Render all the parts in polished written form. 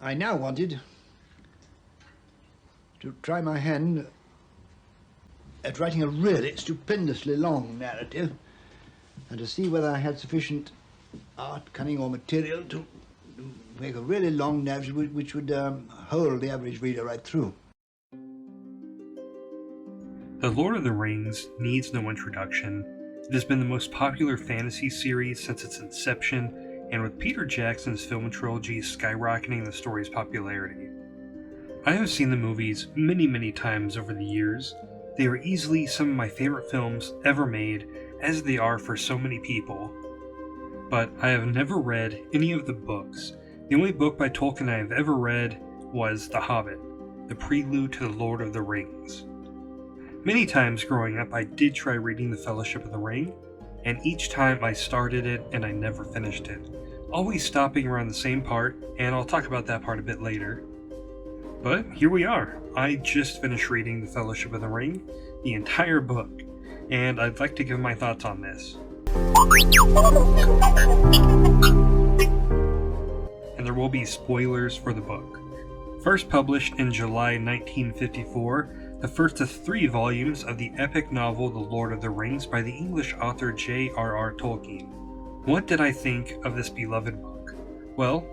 I now wanted to try my hand at writing a really stupendously long narrative and to see whether I had sufficient art, cunning, or material to make a really long narrative which would hold the average reader right through. The Lord of the Rings needs no introduction. It has been the most popular fantasy series since its inception, and with Peter Jackson's film trilogy skyrocketing the story's popularity. I have seen the movies many times over the years. They are easily some of my favorite films ever made, as they are for so many people. But I have never read any of the books. The only book by Tolkien I have ever read was The Hobbit, the prelude to The Lord of the Rings. Many times growing up, I did try reading The Fellowship of the Ring, and each time I started it and I never finished it, always stopping around the same part, and I'll talk about that part a bit later. But here we are. I just finished reading The Fellowship of the Ring, the entire book, and I'd like to give my thoughts on this. And there will be spoilers for the book. First published in July 1954, the first of 3 volumes of the epic novel The Lord of the Rings by the English author J.R.R. Tolkien. What did I think of this beloved book? Well,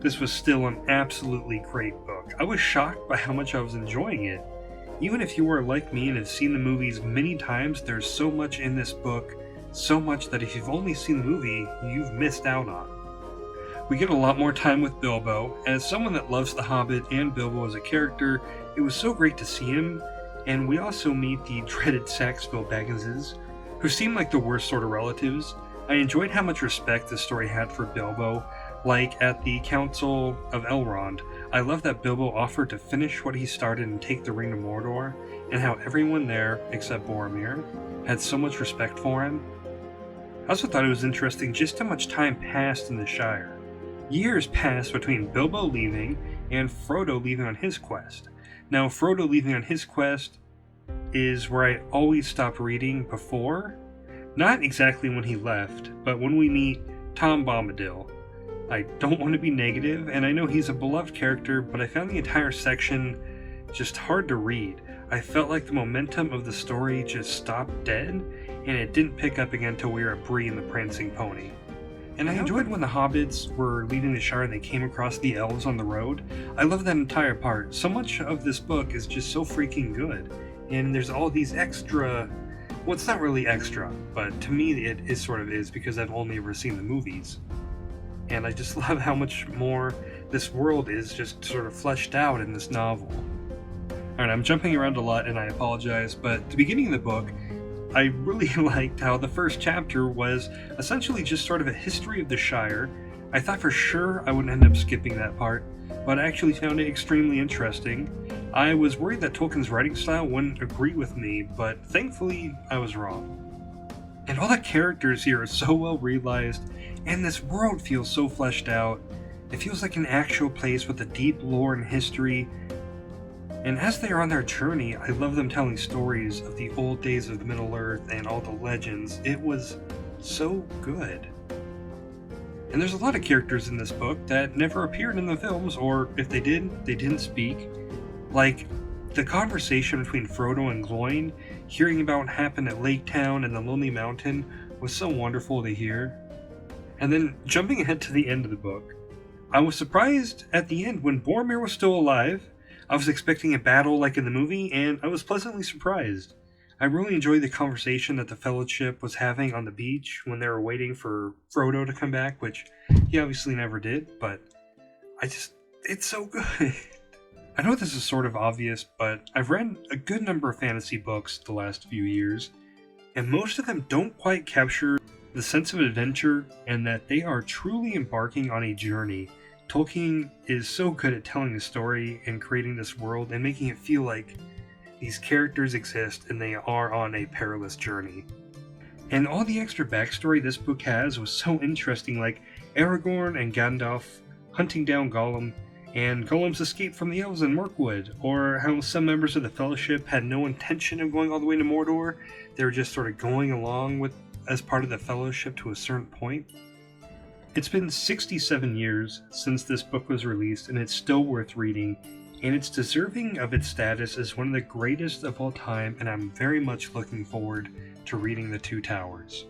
this was still an absolutely great book. I was shocked by how much I was enjoying it. Even if you are like me and have seen the movies many times, there's so much in this book, so much that if you've only seen the movie, you've missed out on. We get a lot more time with Bilbo. As someone that loves The Hobbit and Bilbo as a character, it was so great to see him, and we also meet the dreaded Saxville Bagginses, who seem like the worst sort of relatives. I enjoyed how much respect this story had for Bilbo, like at the Council of Elrond. I love that Bilbo offered to finish what he started and take the ring to Mordor, and how everyone there, except Boromir, had so much respect for him. I also thought it was interesting just how much time passed in the Shire. Years passed between Bilbo leaving and Frodo leaving on his quest. Now, Frodo leaving on his quest is where I always stopped reading before. Not exactly when he left, but when we meet Tom Bombadil. I don't want to be negative, and I know he's a beloved character, but I found the entire section just hard to read. I felt like the momentum of the story just stopped dead, and it didn't pick up again until we were at Bree and the Prancing Pony. And I enjoyed when the hobbits were leaving the Shire and they came across the elves on the road. I love that entire part. So much of this book is just so freaking good. And there's all these extra... Well, it's not really extra, but to me it is sort of is because I've only ever seen the movies. And I just love how much more this world is just sort of fleshed out in this novel. Alright, I'm jumping around a lot and I apologize, but at the beginning of the book, I really liked how the first chapter was essentially just sort of a history of the Shire. I thought for sure I would end up skipping that part, but I actually found it extremely interesting. I was worried that Tolkien's writing style wouldn't agree with me, but thankfully I was wrong. And all the characters here are so well realized, and this world feels so fleshed out. It feels like an actual place with a deep lore and history. And as they are on their journey, I love them telling stories of the old days of Middle-earth and all the legends. It was so good. And there's a lot of characters in this book that never appeared in the films, or if they did, they didn't speak. Like, the conversation between Frodo and Gloin, hearing about what happened at Lake Town and the Lonely Mountain, was so wonderful to hear. And then, jumping ahead to the end of the book, I was surprised at the end when Boromir was still alive. I was expecting a battle like in the movie, and I was pleasantly surprised. I really enjoyed the conversation that the Fellowship was having on the beach when they were waiting for Frodo to come back, which he obviously never did, but it's so good. I know this is sort of obvious, but I've read a good number of fantasy books the last few years, and most of them don't quite capture the sense of adventure and that they are truly embarking on a journey. Tolkien is so good at telling a story and creating this world and making it feel like these characters exist and they are on a perilous journey. And all the extra backstory this book has was so interesting, like Aragorn and Gandalf hunting down Gollum, and Gollum's escape from the elves in Mirkwood, or how some members of the Fellowship had no intention of going all the way to Mordor. They were just sort of going along with as part of the Fellowship to a certain point. It's been 67 years since this book was released, and it's still worth reading, and it's deserving of its status as one of the greatest of all time, and I'm very much looking forward to reading The Two Towers.